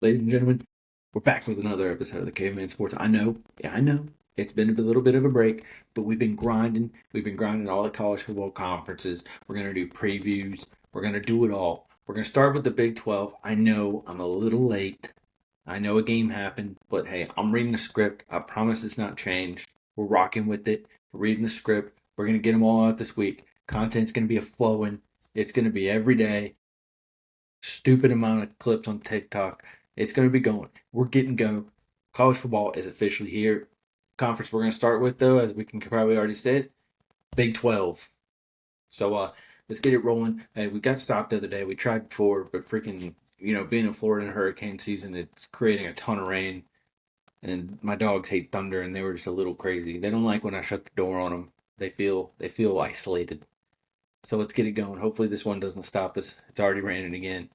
Ladies and gentlemen, we're back with another episode of the Caveman Sports. I know, yeah, I know. It's been a little bit of a break, but we've been grinding. We've been grinding all the college football conferences. We're going to do previews. We're going to do it all. We're going to start with the Big 12. I know I'm a little late. I know a game happened, but hey, I'm reading the script. I promise it's not changed. We're rocking with it. We're reading the script. We're going to get them all out this week. Content's going to be a flowing. It's going to be every day. Stupid amount of clips on TikTok. It's going to be going. We're getting going. College football is officially here. Conference we're going to start with, though, as we can probably already say it, Big 12. So let's get it rolling. Hey, we got stopped the other day. We tried before, but freaking, being in Florida in hurricane season, it's creating a ton of rain. And my dogs hate thunder, and they were just a little crazy. They don't like when I shut the door on them. They feel isolated. So let's get it going. Hopefully this one doesn't stop us. It's already raining again,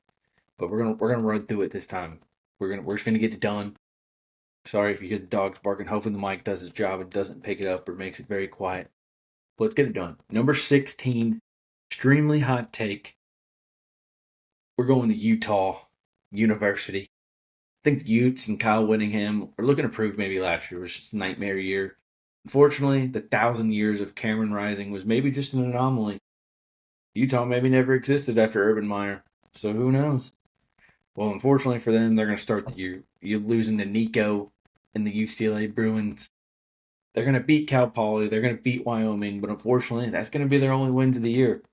but we're gonna run through it this time. We're just gonna get it done. Sorry if you hear the dogs barking. Hopefully the mic does its job and doesn't pick it up or makes it very quiet. But let's get it done. Number 16, extremely hot take. We're going to Utah University. I think the Utes and Kyle Whittingham are looking to prove maybe last year was just a nightmare year. Unfortunately, the 1,000 years of Cameron Rising was maybe just an anomaly. Utah maybe never existed after Urban Meyer, so who knows? Well, unfortunately for them, they're going to start the year. You're losing to Nico and the UCLA Bruins. They're going to beat Cal Poly. They're going to beat Wyoming, but unfortunately, that's going to be their only wins of the year.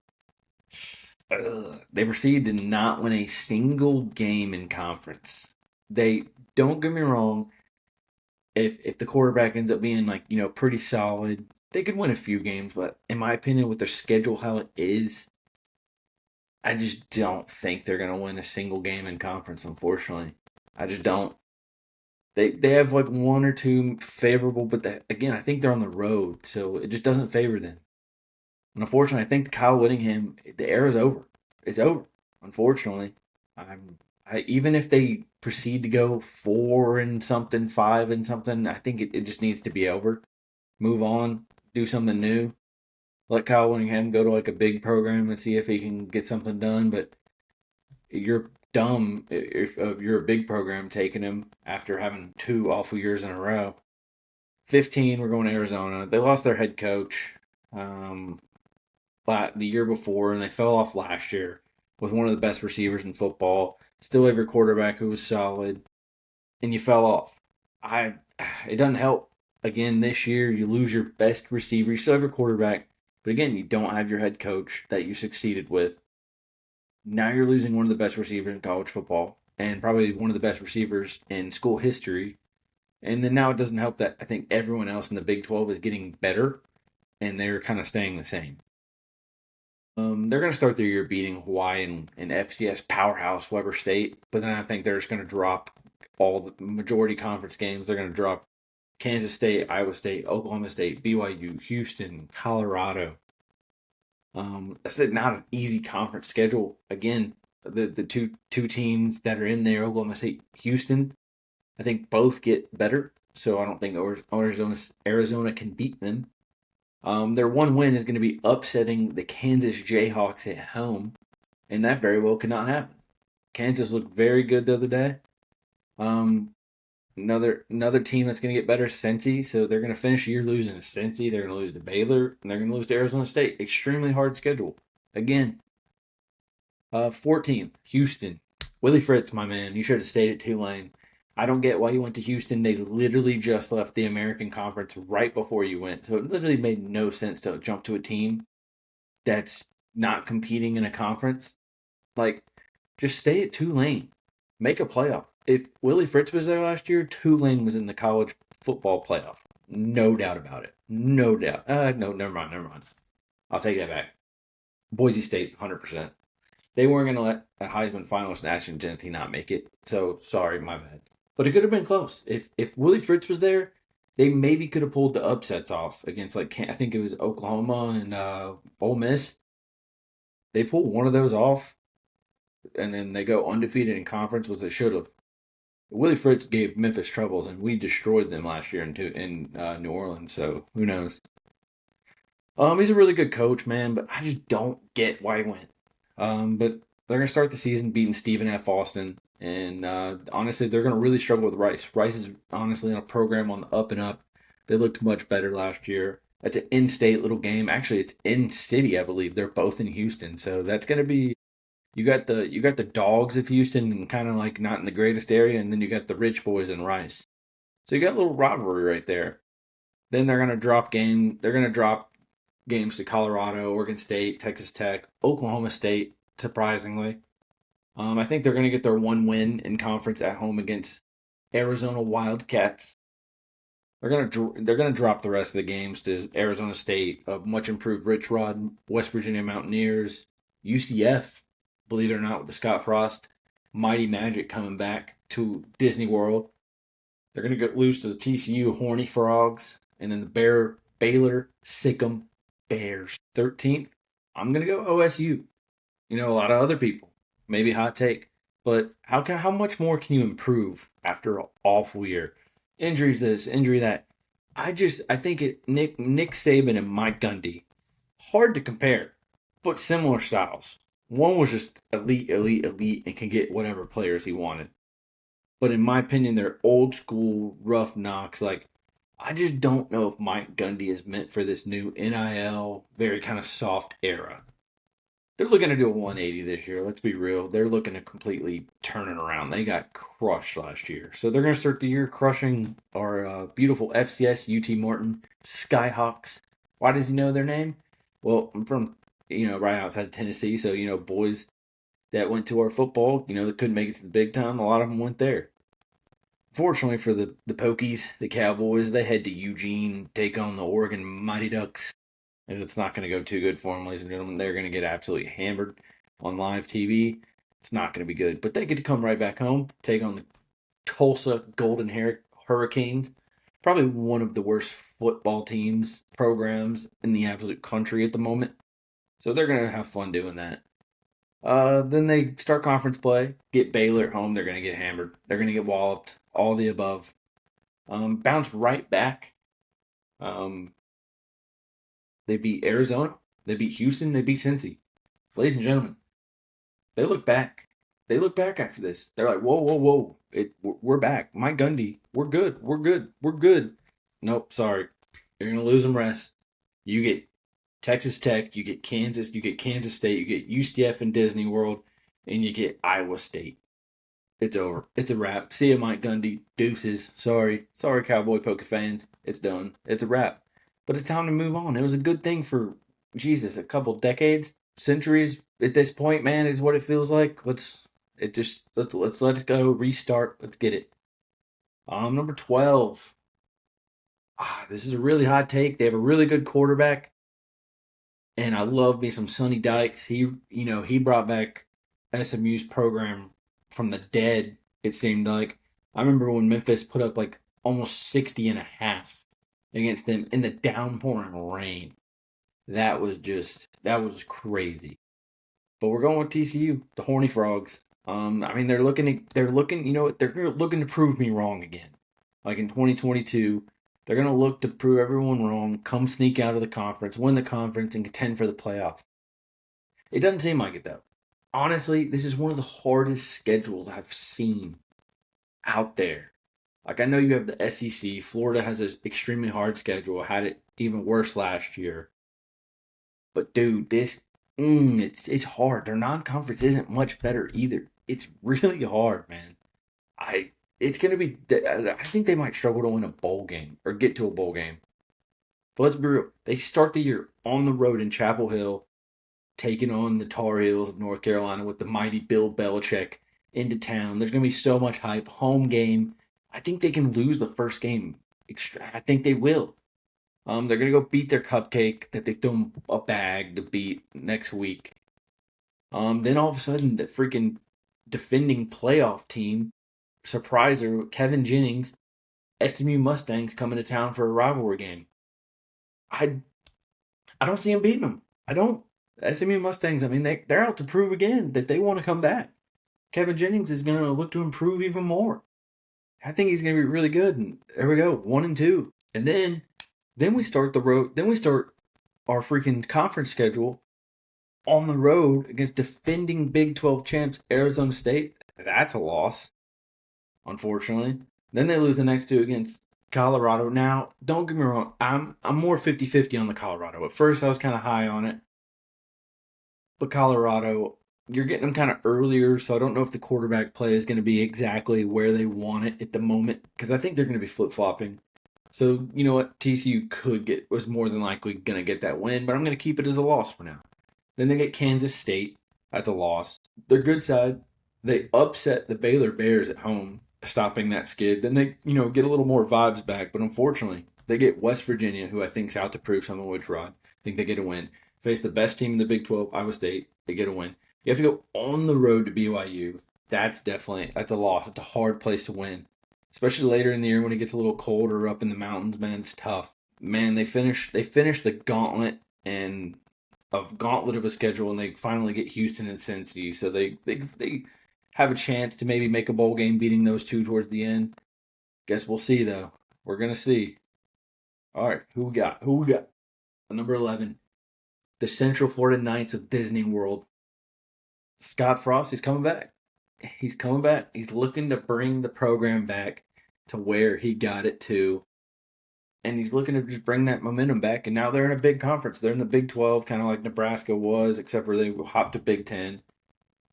They proceeded to not win a single game in conference. They don't get me wrong. If the quarterback ends up being pretty solid, they could win a few games. But in my opinion, with their schedule how it is, I just don't think they're gonna win a single game in conference. Unfortunately, I just don't. They have like one or two favorable, but again, I think they're on the road, so it just doesn't favor them. And unfortunately, I think Kyle Whittingham, the era is over. It's over. Unfortunately, even if they proceed to go 4 and something, 5 and something, I think it just needs to be over. Move on, do something new. Let Kyle Whittingham go to like a big program and see if he can get something done. But you're dumb if you're a big program taking him after having 2 awful years in a row. 15, we're going to Arizona. They lost their head coach the year before, and they fell off last year with one of the best receivers in football. Still have your quarterback who was solid, and you fell off. It doesn't help. Again, this year you lose your best receiver. You still have your quarterback, but again, you don't have your head coach that you succeeded with. Now you're losing one of the best receivers in college football and probably one of the best receivers in school history. And then now it doesn't help that I think everyone else in the Big 12 is getting better and they're kind of staying the same. They're going to start their year beating Hawaii and FCS powerhouse Weber State, but then I think they're just going to drop all the majority conference games. They're going to drop Kansas State, Iowa State, Oklahoma State, BYU, Houston, Colorado. That's not an easy conference schedule. Again, the two teams that are in there, Oklahoma State, Houston, I think both get better. So I don't think Arizona can beat them. Their one win is going to be upsetting the Kansas Jayhawks at home, and that very well could not happen. Kansas looked very good the other day. Another team that's going to get better is Cincy, so they're going to finish the year losing to Cincy. They're going to lose to Baylor, and they're going to lose to Arizona State. Extremely hard schedule. Again, 14th, Houston. Willie Fritz, my man, you should have stayed at Tulane. I don't get why you went to Houston. They literally just left the American Conference right before you went, so it literally made no sense to jump to a team that's not competing in a conference. Like, just stay at Tulane. Make a playoff. If Willie Fritz was there last year, Tulane was in the college football playoff. No doubt about it. No doubt. No, never mind. Never mind. I'll take that back. Boise State, 100%. They weren't going to let a Heisman finalist Ashton Jeanty not make it. So, sorry, my bad. But it could have been close. If Willie Fritz was there, they maybe could have pulled the upsets off against, like, I think it was Oklahoma and Ole Miss. They pulled one of those off, and then they go undefeated in conference, which they should have. Willie Fritz gave Memphis troubles, and we destroyed them last year in New Orleans. So who knows? He's a really good coach, man, but I just don't get why he went. But They're going to start the season beating Stephen F. Austin. And honestly, they're going to really struggle with Rice. Rice is honestly on a program on the up and up. They looked much better last year. That's an in-state little game. Actually, it's in city, I believe. They're both in Houston, so that's going to be. You got the dogs of Houston, and kind of like not in the greatest area, and then you got the rich boys in Rice. So you got a little rivalry right there. Then they're going to drop game. They're going to drop games to Colorado, Oregon State, Texas Tech, Oklahoma State. Surprisingly, I think they're going to get their one win in conference at home against Arizona Wildcats. They're gonna drop the rest of the games to Arizona State, a much improved Rich Rod, West Virginia Mountaineers, UCF. Believe it or not, with the Scott Frost Mighty Magic coming back to Disney World, they're gonna get loose to the TCU Horny Frogs, and then the Baylor Sick'em Bears. 13th, I'm gonna go OSU. A lot of other people, maybe hot take, but how much more can you improve after an awful year? Injuries this, injury that. I think Nick Saban and Mike Gundy, hard to compare, but similar styles. One was just elite, elite, elite, and can get whatever players he wanted. But in my opinion, they're old school rough knocks. Like, I just don't know if Mike Gundy is meant for this new NIL, very kind of soft era. They're looking to do a 180 this year. Let's be real. They're looking to completely turn it around. They got crushed last year. So they're going to start the year crushing our beautiful FCS UT Martin Skyhawks. Why does he know their name? Well, I'm from, right outside Tennessee. So, boys that went to our football, that couldn't make it to the big time, a lot of them went there. Fortunately for the Pokies, the Cowboys, they head to Eugene, take on the Oregon Mighty Ducks. And it's not going to go too good for them, ladies and gentlemen. They're going to get absolutely hammered on live TV. It's not going to be good. But they get to come right back home, take on the Tulsa Golden Hurricanes. Probably one of the worst football programs in the absolute country at the moment. So they're going to have fun doing that. Then they start conference play, get Baylor at home. They're going to get hammered. They're going to get walloped. All the above. Bounce right back. They beat Arizona. They beat Houston. They beat Cincy. Ladies and gentlemen, they look back. They look back after this. They're like, whoa, whoa, whoa. We're back. Mike Gundy, we're good. We're good. We're good. Nope, sorry. You're going to lose some rest. You get Texas Tech. You get Kansas. You get Kansas State. You get UCF and Disney World. And you get Iowa State. It's over. It's a wrap. See you, Mike Gundy. Deuces. Sorry. Sorry, Cowboy Poker fans. It's done. It's a wrap. But it's time to move on. It was a good thing for, Jesus, a couple decades, centuries at this point, man, is what it feels like. Let's let it go, restart. Let's get it. Number 12. This is a really hot take. They have a really good quarterback. And I love me some Sonny Dykes. He brought back SMU's program from the dead, it seemed like. I remember when Memphis put up like almost 60 and a half against them in the downpouring rain. That was crazy. But we're going with TCU, the Horny Frogs. They're looking, they're looking to prove me wrong again. Like in 2022, they're going to look to prove everyone wrong, come sneak out of the conference, win the conference, and contend for the playoffs. It doesn't seem like it, though. Honestly, this is one of the hardest schedules I've seen out there. Like, I know you have the SEC. Florida has an extremely hard schedule. Had it even worse last year. But, dude, it's hard. Their non-conference isn't much better either. It's really hard, man. It's going to be, I think they might struggle to win a bowl game or get to a bowl game. But let's be real. They start the year on the road in Chapel Hill, taking on the Tar Heels of North Carolina with the mighty Bill Belichick into town. There's going to be so much hype. Home game. I think they can lose the first game. I think they will. They're going to go beat their cupcake that they threw them a bag to beat next week. Then all of a sudden, the freaking defending playoff team, surpriser, Kevin Jennings, SMU Mustangs coming to town for a rivalry game. I don't see them beating them. I don't. SMU Mustangs, they're out to prove again that they want to come back. Kevin Jennings is going to look to improve even more. I think he's going to be really good. And there we go, 1-2. And then we start the road. Then we start our freaking conference schedule on the road against defending Big 12 champs Arizona State. That's a loss, unfortunately. Then they lose the next two against Colorado. Now, don't get me wrong, I'm more 50-50 on the Colorado. At first I was kind of high on it. But Colorado, you're getting them kind of earlier, so I don't know if the quarterback play is going to be exactly where they want it at the moment because I think they're going to be flip flopping. So you know what, TCU was more than likely going to get that win, but I'm going to keep it as a loss for now. Then they get Kansas State. That's a loss. Their good side, they upset the Baylor Bears at home, stopping that skid. Then they get a little more vibes back, but unfortunately they get West Virginia, who I think is out to prove something with Rod. I think they get a win. Face the best team in the Big 12, Iowa State. They get a win. You have to go on the road to BYU. That's a loss. It's a hard place to win, especially later in the year when it gets a little colder up in the mountains. Man, it's tough. Man, they finish the gauntlet and a gauntlet of a schedule, and they finally get Houston and Cincy. So they have a chance to maybe make a bowl game, beating those two towards the end. Guess we'll see though. We're gonna see. All right, who we got? Number 11, the Central Florida Knights of Disney World. Scott Frost, he's coming back. He's coming back. He's looking to bring the program back to where he got it to. And he's looking to just bring that momentum back. And now they're in a big conference. They're in the Big 12, kind of like Nebraska was, except for they hopped to Big 10.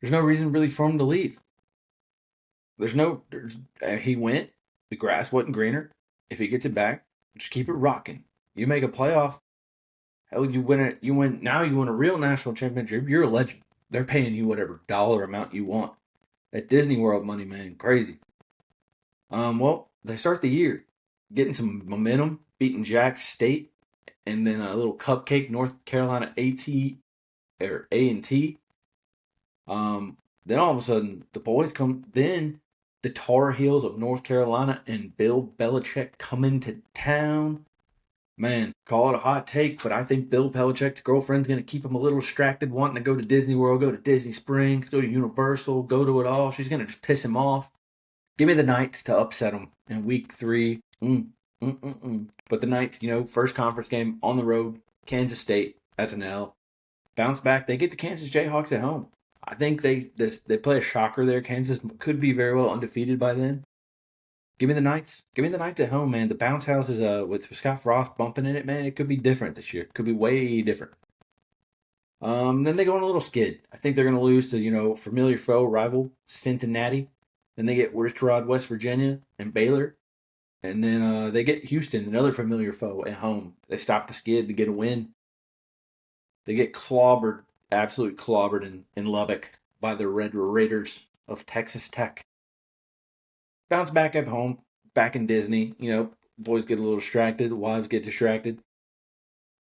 There's no reason really for him to leave. He went. The grass wasn't greener. If he gets it back, just keep it rocking. You make a playoff. Hell, you win it. Now you win a real national championship. You're a legend. They're paying you whatever dollar amount you want. That Disney World money, man, crazy. Well, they start the year getting some momentum, beating Jax State, and then a little cupcake North Carolina A&T. Then all of a sudden the boys come. Then the Tar Heels of North Carolina and Bill Belichick come into town. Man, call it a hot take, but I think Bill Belichick's girlfriend's going to keep him a little distracted, wanting to go to Disney World, go to Disney Springs, go to Universal, go to it all. She's going to just piss him off. Give me the Knights to upset him in week 3. But the Knights, first conference game on the road, Kansas State, that's an L. Bounce back, they get the Kansas Jayhawks at home. I think they play a shocker there. Kansas could be very well undefeated by then. Give me the Knights. Give me the Knights at home, man. The bounce house is with Scott Frost bumping in it, man. It could be different this year. Could be way different. Then they go on a little skid. I think they're going to lose to familiar foe rival Cincinnati. Then they get Rich Rod, West Virginia, and Baylor. And then they get Houston, another familiar foe, at home. They stop the skid to get a win. They get clobbered, absolutely clobbered in Lubbock by the Red Raiders of Texas Tech. Bounce back at home, back in Disney. Boys get a little distracted, wives get distracted.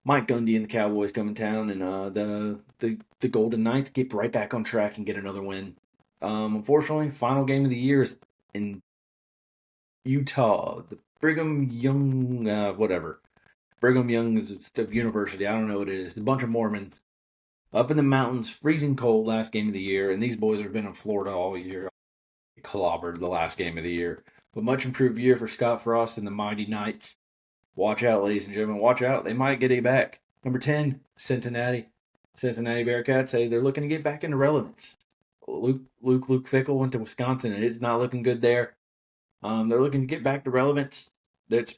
Mike Gundy and the Cowboys come in town, and the Golden Knights get right back on track and get another win. Unfortunately, final game of the year is in Utah. The Brigham Young, Brigham Young is the university. I don't know what it is. The bunch of Mormons up in the mountains, freezing cold last game of the year, and these boys have been in Florida all year. Clobbered the last game of the year. But much improved year for Scott Frost and the Mighty Knights. Watch out, ladies and gentlemen. Watch out. They might get it back. Number 10, Cincinnati. Cincinnati Bearcats, they're looking to get back into relevance. Luke Fickell went to Wisconsin, and it's not looking good there. They're looking to get back to relevance. It's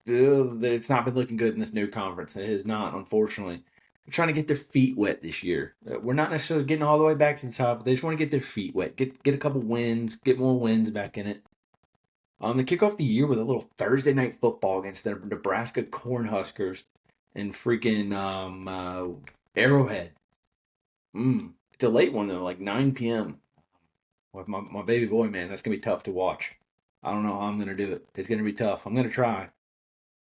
not been looking good in this new conference. It has not, unfortunately. They're trying to get their feet wet this year. We're not necessarily getting all the way back to the top, but they just want to get their feet wet. Get a couple wins, get more wins back in it. They kick off the year with a little Thursday night football against the Nebraska Cornhuskers in freaking Arrowhead. It's a late one, though, like 9 p.m. With my baby boy, man, that's going to be tough to watch. I don't know how I'm going to do it. It's going to be tough. I'm going to try.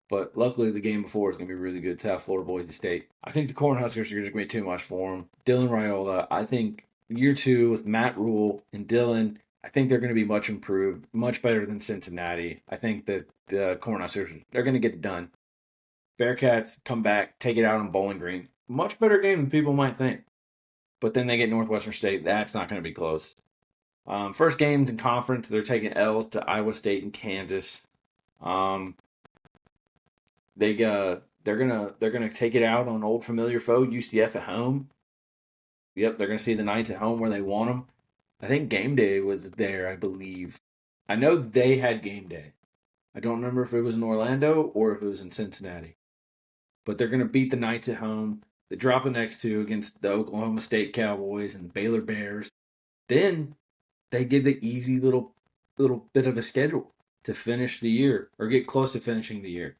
But luckily, the game before is going to be really good. South Florida Boise State. I think the Cornhuskers are just going to be too much for them. Dylan Raiola, I think year 2 with Matt Rule and Dylan, I think they're going to be much improved, much better than Cincinnati. I think that the Cornhuskers, they're going to get it done. Bearcats come back, take it out on Bowling Green. Much better game than people might think. But then they get Northwestern State. That's not going to be close. First games in conference, they're taking L's to Iowa State and Kansas. They're gonna take it out on old familiar foe UCF at home. Yep, they're going to see the Knights at home where they want them. I think game day was there, I believe. I know they had game day. I don't remember if it was in Orlando or if it was in Cincinnati. But they're going to beat the Knights at home. They drop the next two against the Oklahoma State Cowboys and Baylor Bears. Then they get the easy little bit of a schedule to finish the year or get close to finishing the year.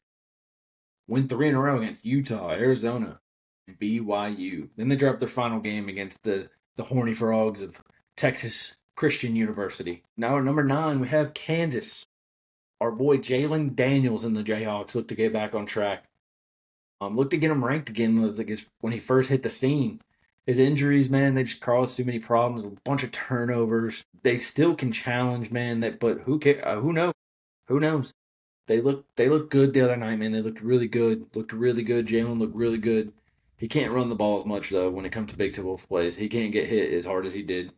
Win 3 in a row against Utah, Arizona, and BYU. Then they drop their final game against the Horny Frogs of Texas Christian University. Now at number 9, we have Kansas. Our boy Jalen Daniels and the Jayhawks look to get back on track. Look to get him ranked again was like when he first hit the scene. His injuries, man, they just caused too many problems. A bunch of turnovers. They still can challenge, man. But who cares? Who knows? Who knows? They look good the other night, man. They looked really good. Looked really good. Jalen looked really good. He can't run the ball as much though when it comes to big tip plays. He can't get hit as hard as he did.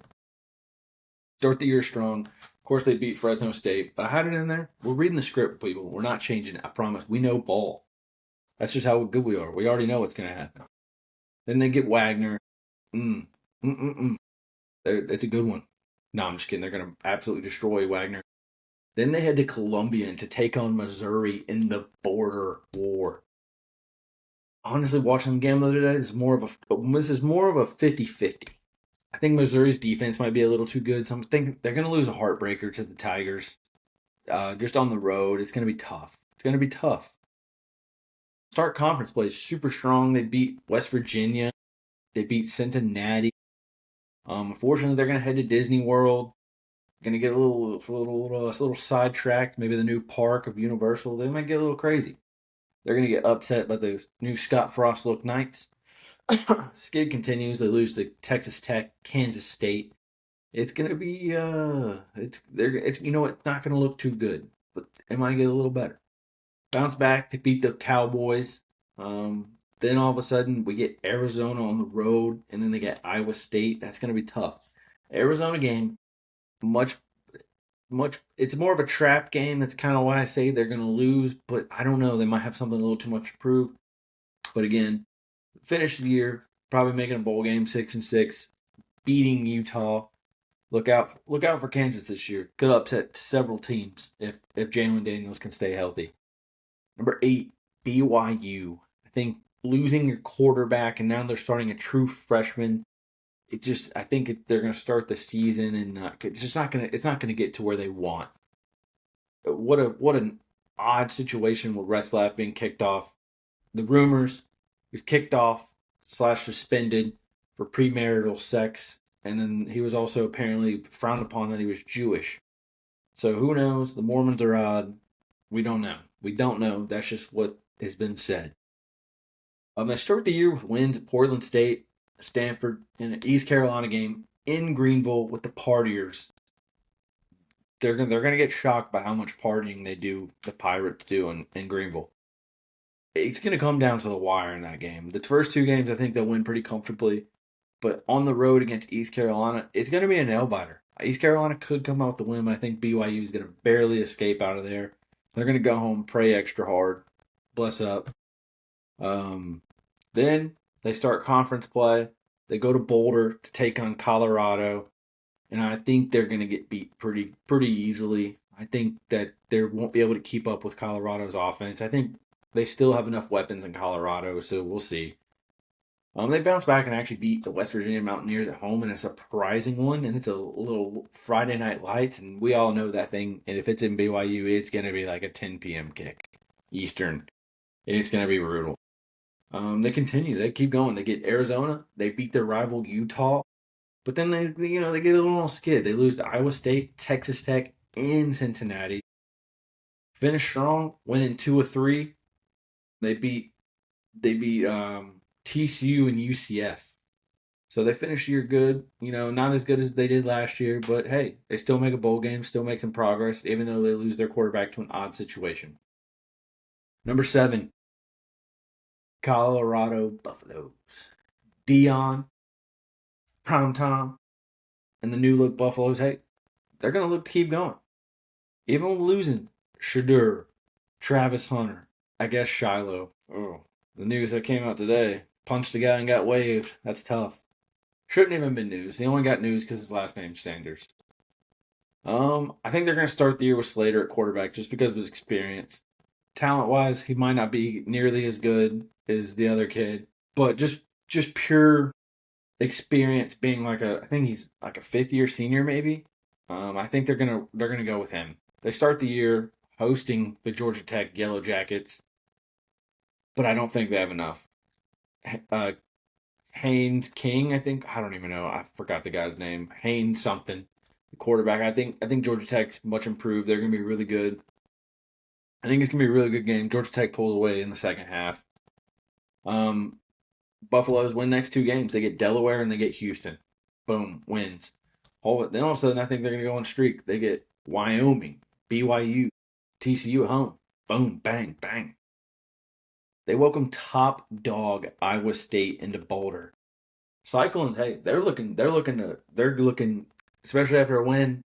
Start the year strong. Of course, they beat Fresno State, but I had it in there. We're reading the script, people. We're not changing it. I promise. We know ball. That's just how good we are. We already know what's going to happen. Then they get Wagner. It's a good one. No, I'm just kidding. They're going to absolutely destroy Wagner. Then they head to Columbia to take on Missouri in the border war. Honestly, watching the game the other day, this is more of a 50-50. I think Missouri's defense might be a little too good, so I'm thinking they're going to lose a heartbreaker to the Tigers. Just on the road, it's going to be tough. It's going to be tough. Start conference play super strong. They beat West Virginia. They beat Cincinnati. Unfortunately, they're going to head to Disney World. Going to get a little sidetracked. Maybe the new park of Universal. They might get a little crazy. They're going to get upset by the new Scott Frost look Knights. Skid continues. They lose to Texas Tech, Kansas State. It's going to be it's not going to look too good, but it might get a little better. Bounce back to beat the Cowboys. Then all of a sudden we get Arizona on the road, and then they get Iowa State. That's going to be tough. Arizona game, much. It's more of a trap game. That's kind of why I say they're going to lose. But I don't know. They might have something a little too much to prove. But again, finish the year probably making a bowl game 6-6, beating Utah. Look out for Kansas this year. Could upset several teams if Jalen Daniels can stay healthy. Number 8, BYU. I think losing your quarterback and now they're starting a true freshman. I think they're going to start the season and it's not going to get to where they want. What an odd situation with Retzlaff being kicked off. The rumors, he was kicked off / suspended for premarital sex, and then he was also apparently frowned upon that he was Jewish. So who knows? The Mormons are odd. We don't know. That's just what has been said. They start the year with wins at Portland State, Stanford, and an East Carolina game in Greenville with the partiers. They're gonna get shocked by how much partying the Pirates do in Greenville. It's gonna come down to the wire in that game. The first 2 games I think they'll win pretty comfortably, but on the road against East Carolina, it's gonna be a nail biter. East Carolina could come out the win, but I think BYU is gonna barely escape out of there. They're gonna go home, pray extra hard, bless up. Then they start conference play. They go to Boulder to take on Colorado, and I think they're going to get beat pretty easily. I think that they won't be able to keep up with Colorado's offense. I think they still have enough weapons in Colorado, so we'll see. They bounce back and actually beat the West Virginia Mountaineers at home in a surprising one, and it's a little Friday Night Lights, and we all know that thing. And if it's in BYU, it's going to be like a 10 p.m. kick Eastern. It's going to be brutal. They continue. They keep going. They get Arizona. They beat their rival Utah. But then they get a little skid. They lose to Iowa State, Texas Tech, and Cincinnati. Finish strong, winning 2 of 3. They beat TCU and UCF. So they finish the year good. Not as good as they did last year, but hey, they still make a bowl game, still make some progress, even though they lose their quarterback to an odd situation. Number 7, Colorado Buffaloes. Dion, Prime Time, and the new look Buffaloes, hey, they're going to look to keep going. Even with losing Shedeur, Travis Hunter, I guess Shiloh. Oh, the news that came out today. Punched a guy and got waived. That's tough. Shouldn't even been news. He only got news because his last name's Sanders. I think they're going to start the year with Slater at quarterback just because of his experience. Talent wise, he might not be nearly as good as the other kid, but just pure experience being I think he's like a 5th year senior maybe. I think they're gonna go with him. They start the year hosting the Georgia Tech Yellow Jackets, but I don't think they have enough. Uh, Haynes King, I don't even know. I forgot the guy's name. Haynes something, the quarterback. I think Georgia Tech's much improved. They're gonna be really good. I think it's gonna be a really good game. Georgia Tech pulls away in the second half. Um, Buffalo's win next 2 games. They get Delaware and they get Houston. Boom, wins. Then all of a sudden, I think they're gonna go on a streak. They get Wyoming, BYU, TCU at home. Boom, bang, bang. They welcome top dog Iowa State into Boulder. Cyclones, hey, they're looking, especially after a win,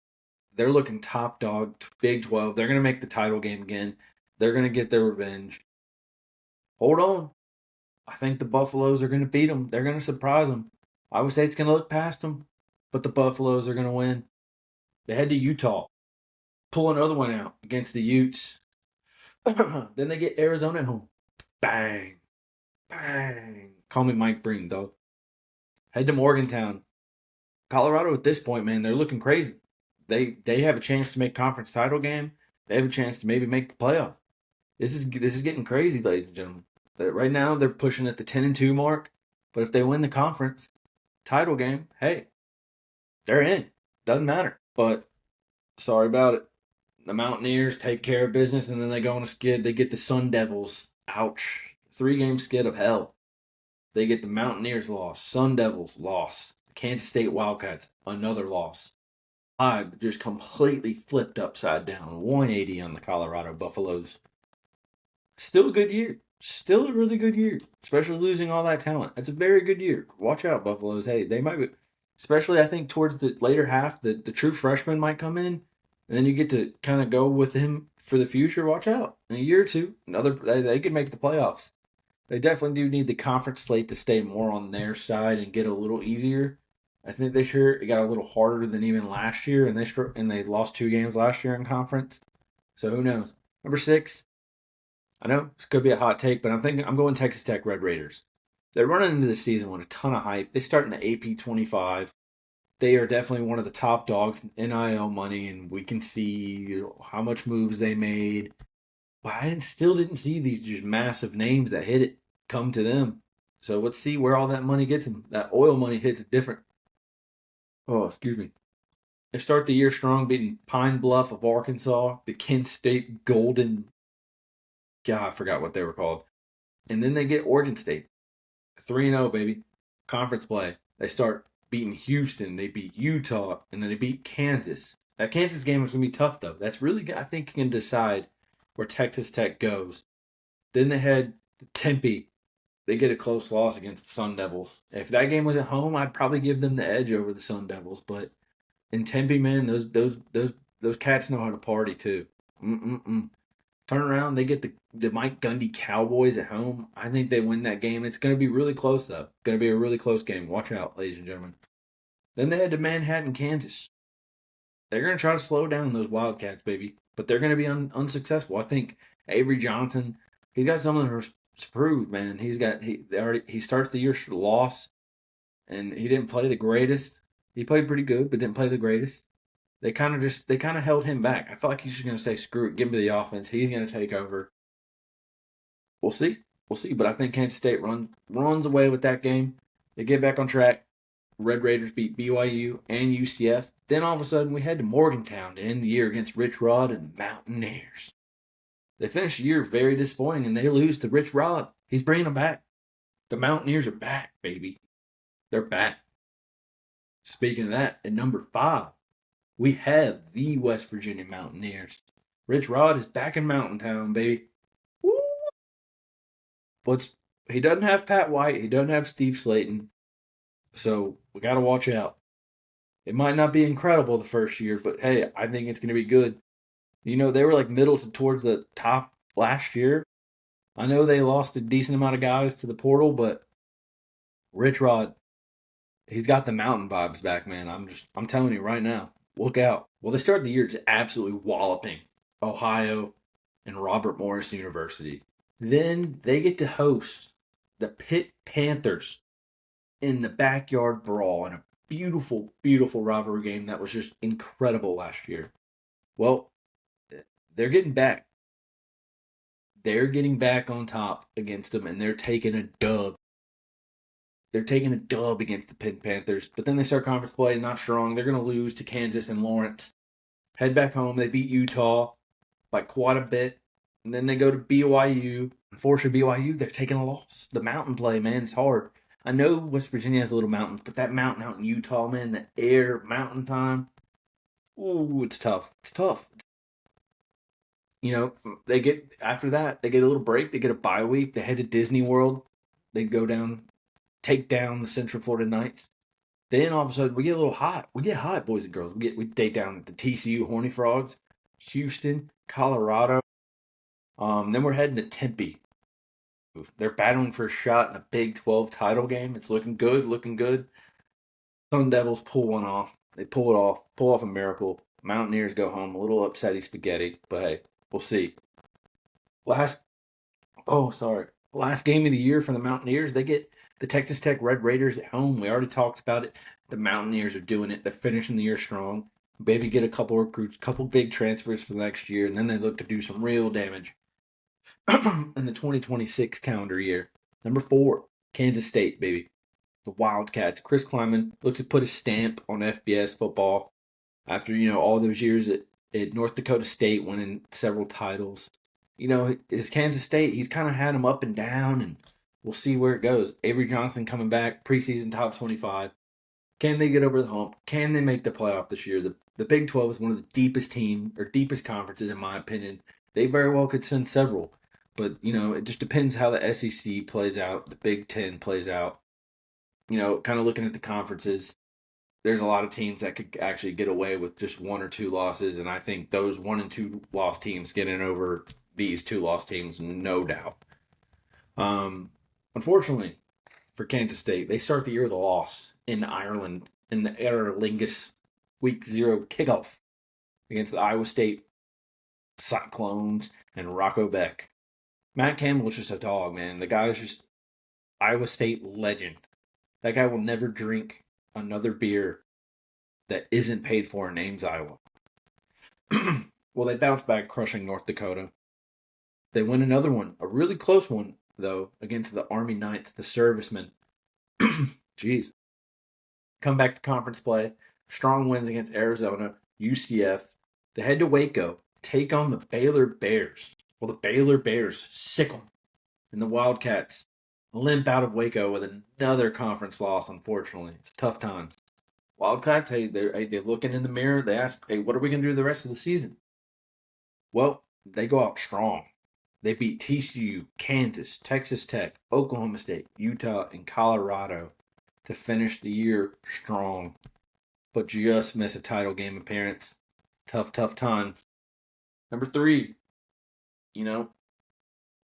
they're looking top dog, Big 12. They're going to make the title game again. They're going to get their revenge. Hold on. I think the Buffaloes are going to beat them. They're going to surprise them. Iowa State's going to look past them, but the Buffaloes are going to win. They head to Utah, pull another one out against the Utes. Then they get Arizona at home. Bang. Bang. Call me Mike Breen, dog. Head to Morgantown. Colorado at this point, man, they're looking crazy. They have a chance to make conference title game. They have a chance to maybe make the playoff. This is getting crazy, ladies and gentlemen. But right now they're pushing at the 10-2 mark. But if they win the conference title game, hey, they're in. Doesn't matter. But sorry about it. The Mountaineers take care of business, and then they go on a skid. They get the Sun Devils. Ouch. 3-game skid of hell. They get the Mountaineers loss. Sun Devils loss. Kansas State Wildcats, another loss. I've just completely flipped upside down. 180 on the Colorado Buffaloes. Still a good year. Still a really good year. Especially losing all that talent. That's a very good year. Watch out, Buffaloes. Hey, they might be, especially I think towards the later half, the true freshman might come in. And then you get to kind of go with him for the future. Watch out. In a year or two, they could make the playoffs. They definitely do need the conference slate to stay more on their side and get a little easier. I think this year it got a little harder than even last year, and they lost 2 games last year in conference. So who knows? Number 6. I know this could be a hot take, but I'm going Texas Tech Red Raiders. They're running into the season with a ton of hype. They start in the AP 25. They are definitely one of the top dogs in NIL money, and we can see how much moves they made. But I still didn't see these just massive names that hit it come to them. So let's see where all that money gets them. That oil money hits different. Oh, excuse me. They start the year strong, beating Pine Bluff of Arkansas, the Kent State Golden. God, I forgot what they were called. And then they get Oregon State. 3-0, baby. Conference play. They start beating Houston. They beat Utah. And then they beat Kansas. That Kansas game is going to be tough, though. That's really, I think, can decide where Texas Tech goes. Then they head to Tempe. They get a close loss against the Sun Devils. If that game was at home, I'd probably give them the edge over the Sun Devils. But in Tempe, man, those cats know how to party too. Turn around, they get the Mike Gundy Cowboys at home. I think they win that game. It's going to be really close though. Going to be a really close game. Watch out, ladies and gentlemen. Then they head to Manhattan, Kansas. They're going to try to slow down those Wildcats, baby, but they're going to be unsuccessful. I think Avery Johnson, he's got something to prove, man. He starts the year loss, and he didn't play the greatest. He played pretty good, but didn't play the greatest. They kind of held him back. I feel like he's just going to say, screw it, give me the offense. He's going to take over. We'll see. But I think Kansas State runs away with that game. They get back on track. Red Raiders beat BYU and UCF. Then all of a sudden we head to Morgantown to end the year against Rich Rod and the Mountaineers. They finish the year very disappointing, and they lose to Rich Rod. He's bringing them back. The Mountaineers are back, baby. They're back. Speaking of that, at number 5, we have the West Virginia Mountaineers. Rich Rod is back in Mountain Town, baby. Woo! But he doesn't have Pat White. He doesn't have Steve Slayton. So we got to watch out. It might not be incredible the first year, but hey, I think it's going to be good. You know, they were like middle to towards the top last year. I know they lost a decent amount of guys to the portal, but Rich Rod, He's got the mountain vibes back, man. I'm telling you right now. Look out. Well, they start the year just absolutely walloping Ohio and Robert Morris University. Then they get to host the Pitt Panthers in the backyard brawl in a beautiful, beautiful rivalry game that was just incredible last year. Well, they're getting back. They're getting back on top against them, and they're taking a dub. They're taking a dub against the Pitt Panthers, but then they start conference play not strong. They're going to lose to Kansas and Lawrence. Head back home. They beat Utah by quite a bit, and then they go to BYU. Unfortunately, BYU, they're taking a loss. The mountain play, man, is hard. I know West Virginia has a little mountains, but that mountain out in Utah, man, the air mountain time, ooh, it's tough. It's tough. You know, they get after that, they get a little break. They get a bye week. They head to Disney World. They go down, take down the Central Florida Knights. Then all of a sudden we get a little hot. We get hot, boys and girls. We take down the TCU Horny Frogs, Houston, Colorado. Then we're heading to Tempe. They're battling for a shot in the Big 12 title game. It's looking good, looking good. Sun Devils pull one off. They pull it off, pull off a miracle. Mountaineers go home a little upsetty spaghetti, but hey, we'll see. Last last game of the year for the Mountaineers. They get the Texas Tech Red Raiders at home. We already talked about it. The Mountaineers are doing it. They're finishing the year strong. Maybe get a couple recruits, couple big transfers for the next year, and then they look to do some real damage in the 2026 calendar year. Number 4, Kansas State, baby. The Wildcats. Chris Klieman looks to put a stamp on FBS football after, all those years at North Dakota State winning several titles. His Kansas State, he's kind of had them up and down, and we'll see where it goes. Avery Johnson coming back, preseason top 25. Can they get over the hump? Can they make the playoff this year? The Big 12 is one of the deepest conferences, in my opinion. They very well could send several. But, it just depends how the SEC plays out, the Big 10 plays out. Kind of looking at the conferences, there's a lot of teams that could actually get away with just 1 or 2 losses, and I think those 1 and 2 loss teams get in over these 2 loss teams, no doubt. Unfortunately for Kansas State, they start the year with a loss in Ireland in the Aer Lingus Week 0 kickoff against the Iowa State Cyclones and Rocco Beck. Matt Campbell's just a dog, man. The guy's just Iowa State legend. That guy will never drink another beer that isn't paid for in Ames, Iowa. Well, they bounce back, crushing North Dakota. They win another one, a really close one, though, against the Army Knights, the servicemen. Jeez. Come back to conference play. Strong wins against Arizona, UCF. They head to Waco, take on the Baylor Bears. Well, the Baylor Bears sick them. And the Wildcats limp out of Waco with another conference loss, unfortunately. It's tough times. Wildcats, they're looking in the mirror. They ask, hey, what are we going to do the rest of the season? Well, they go out strong. They beat TCU, Kansas, Texas Tech, Oklahoma State, Utah, and Colorado to finish the year strong, but just miss a title game appearance. Tough times. Number 3,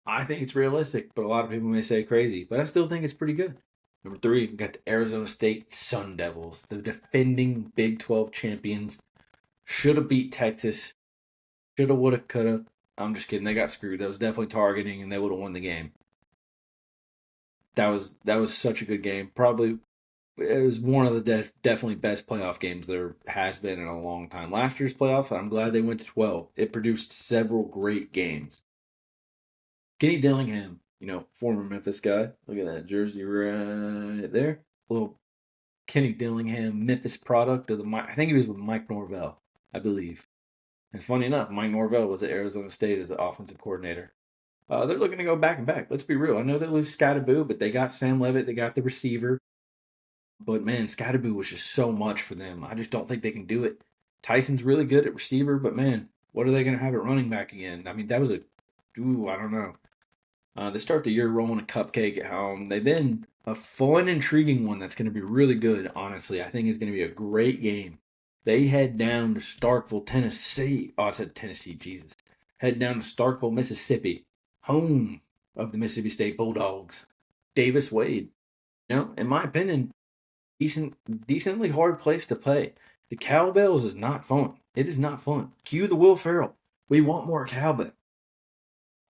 I think it's realistic, but a lot of people may say crazy, but I still think it's pretty good. Number 3, we got the Arizona State Sun Devils, the defending Big 12 champions. Should have beat Texas. Shoulda, woulda, coulda. I'm just kidding. They got screwed. That was definitely targeting, and they would have won the game. That was such a good game. Probably it was one of the definitely best playoff games there has been in a long time. Last year's playoffs, I'm glad they went to 12. It produced several great games. Kenny Dillingham, former Memphis guy. Look at that jersey right there. A little Kenny Dillingham, Memphis product of I think he was with Mike Norvell, I believe. And funny enough, Mike Norvell was at Arizona State as an offensive coordinator. They're looking to go back and back. Let's be real. I know they lose Scottaboo, but they got Sam Levitt. They got the receiver. But, man, Scottaboo was just so much for them. I just don't think they can do it. Tyson's really good at receiver, but, man, what are they going to have at running back again? I mean, that was I don't know. They start the year rolling a cupcake at home. They then, a fun, intriguing one that's going to be really good, honestly. I think it's going to be a great game. They head down to Starkville, Tennessee. Oh, I said Tennessee, Jesus. Head down to Starkville, Mississippi, home of the Mississippi State Bulldogs. Davis Wade. In my opinion, decently hard place to play. The Cowbells is not fun. It is not fun. Cue the Will Ferrell. We want more cowbell.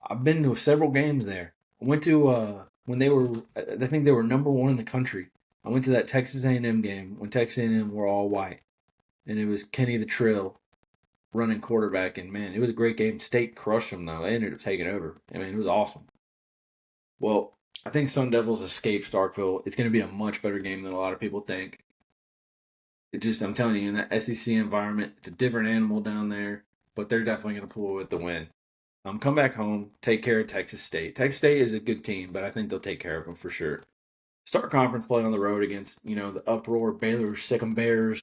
I've been to several games there. I went to when they were, I think they were number one in the country. I went to that Texas A&M game when Texas A&M were all white, and it was Kenny the Trill running quarterback, and man, it was a great game. State crushed them though. They ended up taking over. I mean, it was awesome. Well, I think Sun Devils escape Starkville. It's going to be a much better game than a lot of people think. I'm telling you, in that SEC environment, it's a different animal down there, but they're definitely going to pull with the win. Come back home, take care of Texas State. Texas State is a good team, but I think they'll take care of them for sure. Start conference play on the road against, the uproar Baylor Sick'em Bears.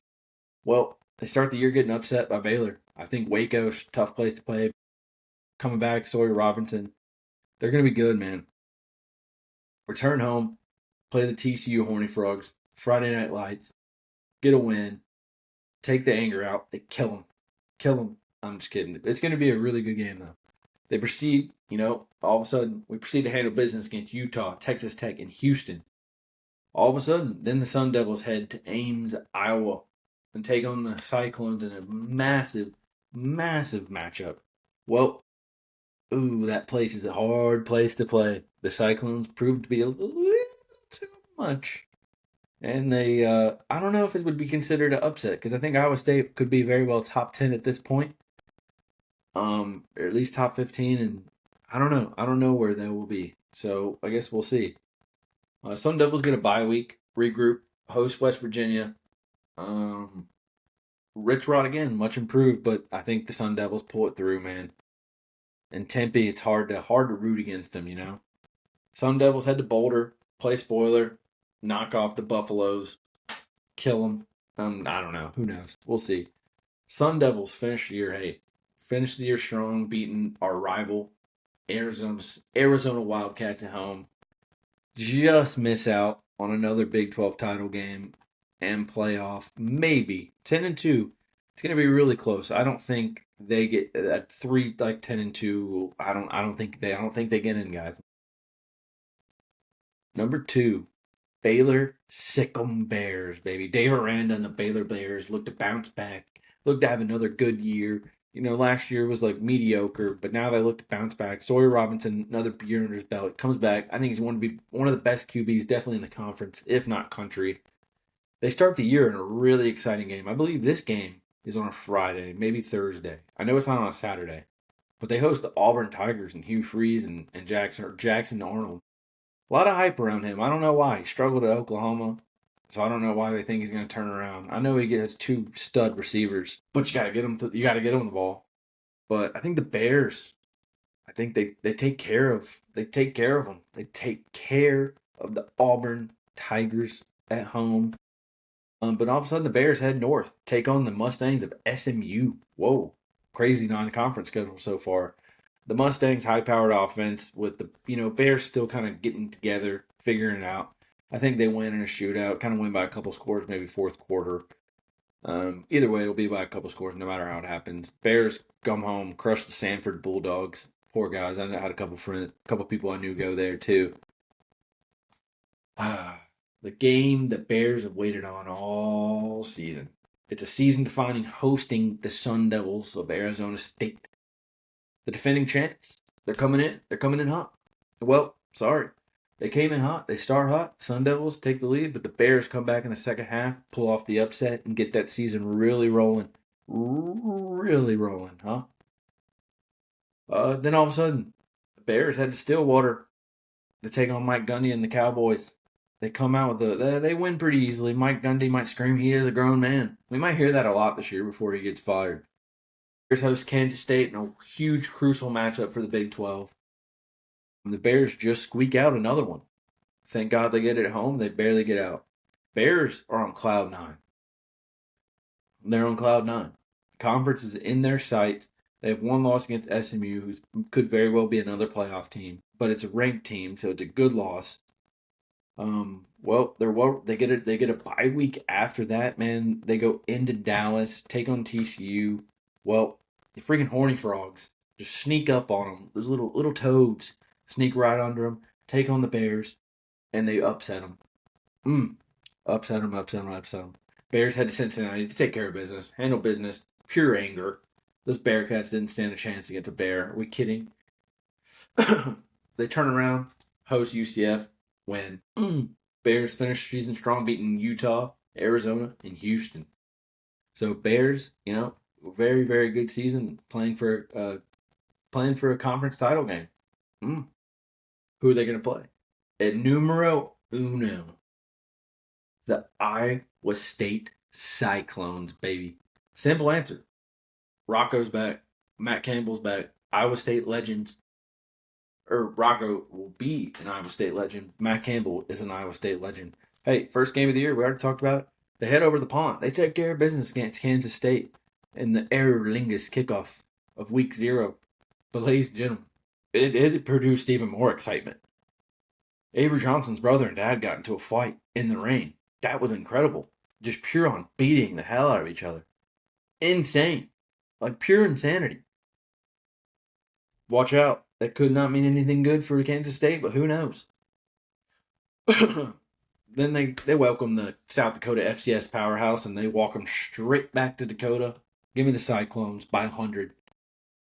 Well, they start the year getting upset by Baylor. I think Waco's a tough place to play. Coming back, Sawyer Robinson. They're going to be good, man. Return home, play the TCU Horny Frogs, Friday Night Lights, get a win, take the anger out. They kill them. Kill them. I'm just kidding. It's going to be a really good game, though. They proceed, all of a sudden, we proceed to handle business against Utah, Texas Tech, and Houston. All of a sudden, then the Sun Devils head to Ames, Iowa, and take on the Cyclones in a massive, massive matchup. Well, that place is a hard place to play. The Cyclones proved to be a little too much. And they, I don't know if it would be considered an upset, because I think Iowa State could be very well top 10 at this point. Or at least top 15, and I don't know. I don't know where they will be. So I guess we'll see. Sun Devils get a bye week, regroup, host West Virginia. Rich Rod again, much improved, but I think the Sun Devils pull it through, man. And Tempe, it's hard to root against them, Sun Devils head to Boulder, play spoiler, knock off the Buffaloes, kill them. I don't know. Who knows? We'll see. Sun Devils finish the year strong, beating our rival Arizona Wildcats at home. Just miss out on another Big 12 title game and playoff. Maybe 10-2. It's going to be really close. I don't think they get at 10-2. I don't think they get in, guys. Number 2, Baylor Sick'em Bears, baby. Dave Aranda and the Baylor Bears look to bounce back. Look to have another good year. Last year was mediocre, but now they look to bounce back. Sawyer Robinson, another year under his belt, comes back. I think he's going to be one of the best QBs, definitely in the conference, if not country. They start the year in a really exciting game. I believe this game is on a Friday, maybe Thursday. I know it's not on a Saturday, but they host the Auburn Tigers and Hugh Freeze and Jackson Arnold. A lot of hype around him. I don't know why. He struggled at Oklahoma. So I don't know why they think he's going to turn around. I know he gets 2 stud receivers, but you got to get him the ball. But I think the Bears, I think they take care of them. They take care of the Auburn Tigers at home. But all of a sudden the Bears head north, take on the Mustangs of SMU. Whoa, crazy non-conference schedule so far. The Mustangs high-powered offense with the Bears still kind of getting together, figuring it out. I think they win in a shootout, kind of win by a couple scores, maybe fourth quarter. Either way, it'll be by a couple scores, no matter how it happens. Bears come home, crush the Sanford Bulldogs. Poor guys. I had a couple people I knew go there too. The game the Bears have waited on all season. It's a season-defining hosting the Sun Devils of Arizona State. The defending champs. They're coming in. They're coming in hot. Well, sorry. They came in hot. They start hot. Sun Devils take the lead, but the Bears come back in the second half, pull off the upset, and get that season really rolling. Really rolling, huh? Then all of a sudden, the Bears head to Stillwater to take on Mike Gundy and the Cowboys. They come out with they win pretty easily. Mike Gundy might scream he is a grown man. We might hear that a lot this year before he gets fired. Bears host Kansas State in a huge, crucial matchup for the Big 12. And the Bears just squeak out another one. Thank God they get it at home. They barely get out. Bears are on cloud 9. They're on cloud 9. Conference is in their sights. They have one loss against SMU, who could very well be another playoff team, but it's a ranked team, so it's a good loss. They get a bye week after that, man. They go into Dallas, take on TCU. Well, the freaking Horny Frogs just sneak up on them. Those little toads sneak right under them, take on the Bears, and they upset them. Upset them, upset them, upset them. Bears head to Cincinnati to take care of business, handle business. Pure anger. Those Bearcats didn't stand a chance against a Bear. Are we kidding? They turn around, host UCF, win. Bears finish season strong, beating Utah, Arizona, and Houston. So Bears, very very good season playing for a conference title game. Who are they going to play? At numero uno, the Iowa State Cyclones, baby. Simple answer. Rocco's back. Matt Campbell's back. Iowa State legends. Rocco will be an Iowa State legend. Matt Campbell is an Iowa State legend. Hey, first game of the year, we already talked about it. They head over the pond. They take care of business against Kansas State in the Aer Lingus kickoff of week 0. But ladies and gentlemen, it produced even more excitement. Avery Johnson's brother and dad got into a fight in the rain. That was incredible. Just pure on beating the hell out of each other. Insane. Like pure insanity. Watch out. That could not mean anything good for Kansas State, but who knows? Then they welcome the South Dakota FCS powerhouse, and they walk them straight back to Dakota. Give me the Cyclones by 100.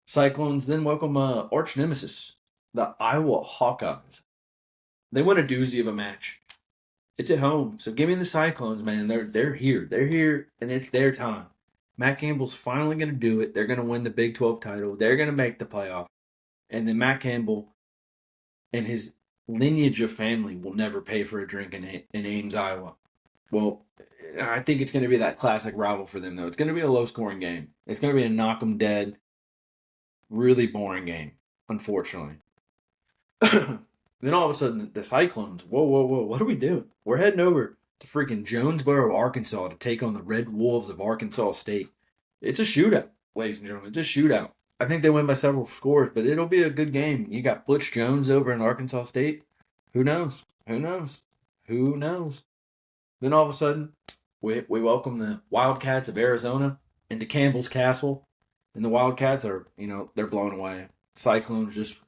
Cyclones then welcome arch nemesis, the Iowa Hawkeyes. They win a doozy of a match. It's at home, so give me the Cyclones, man. They're here. They're here, and it's their time. Matt Campbell's finally going to do it. They're going to win the Big 12 title. They're going to make the playoff. And then Matt Campbell and his lineage of family will never pay for a drink in Ames, Iowa. Well, I think it's going to be that classic rival for them, though. It's going to be a low-scoring game. It's going to be a knock-'em-dead, really boring game, unfortunately. Then all of a sudden, the Cyclones, whoa, what are we doing? We're heading over to freaking Jonesboro, Arkansas to take on the Red Wolves of Arkansas State. It's a shootout, ladies and gentlemen. It's a shootout. I think they win by several scores, but it'll be a good game. You got Butch Jones over in Arkansas State. Who knows? Then all of a sudden, we welcome the Wildcats of Arizona into Campbell's Castle. And the Wildcats are, they're blown away. Cyclones just...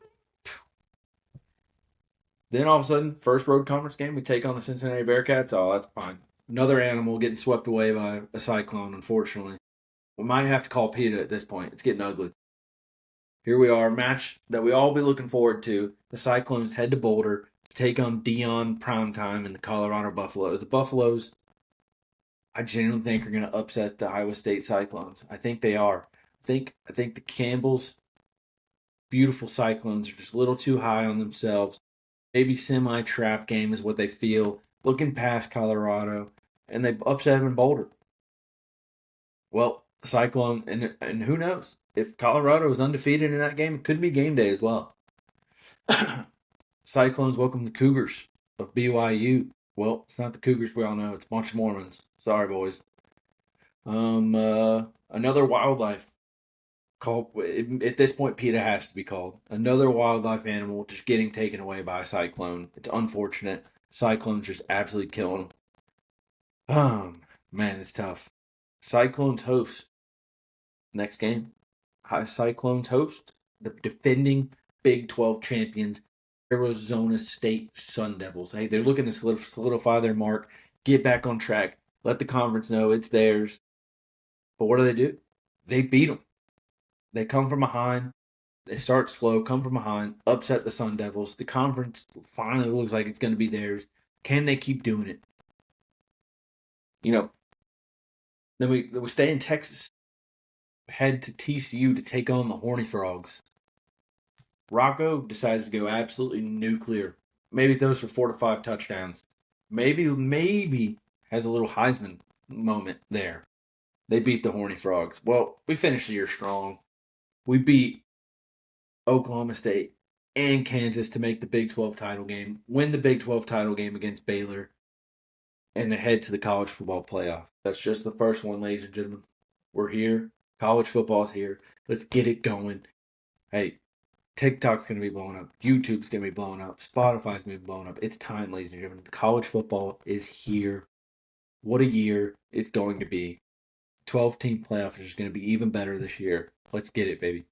Then all of a sudden, first road conference game, we take on the Cincinnati Bearcats. Oh, that's fine. Another animal getting swept away by a Cyclone, unfortunately. We might have to call PETA at this point. It's getting ugly. Here we are, a match that we all be looking forward to. The Cyclones head to Boulder to take on Dion Primetime and the Colorado Buffaloes. The Buffaloes, I genuinely think, are going to upset the Iowa State Cyclones. I think they are. I think the Campbells, beautiful Cyclones, are just a little too high on themselves. Maybe semi-trap game is what they feel, looking past Colorado, and they upset them in Boulder. Well, Cyclone, and who knows? If Colorado is undefeated in that game, it could be game day as well. Cyclones welcome the Cougars of BYU. Well, it's not the Cougars we all know. It's a bunch of Mormons. Sorry, boys. Another wildlife called, at this point, PETA has to be called. Another wildlife animal just getting taken away by a cyclone. It's unfortunate. Cyclones just absolutely killing them. Man, it's tough. Cyclones host next game. Cyclones host the defending Big 12 champions, Arizona State Sun Devils. Hey, they're looking to solidify their mark, get back on track, let the conference know it's theirs. But what do? They beat them. They come from behind. They start slow, come from behind, upset the Sun Devils. The conference finally looks like it's going to be theirs. Can they keep doing it? Then we stay in Texas. Head to TCU to take on the Horny Frogs. Rocco decides to go absolutely nuclear. Maybe throws for 4 to 5 touchdowns. Maybe has a little Heisman moment there. They beat the Horny Frogs. Well, we finished the year strong. We beat Oklahoma State and Kansas to make the Big 12 title game, win the Big 12 title game against Baylor, and then head to the college football playoff. That's just the first one, ladies and gentlemen. We're here. College football's here. Let's get it going. Hey, TikTok's going to be blowing up. YouTube's going to be blowing up. Spotify's going to be blowing up. It's time, ladies and gentlemen. College football is here. What a year it's going to be. 12-team playoff is going to be even better this year. Let's get it, baby.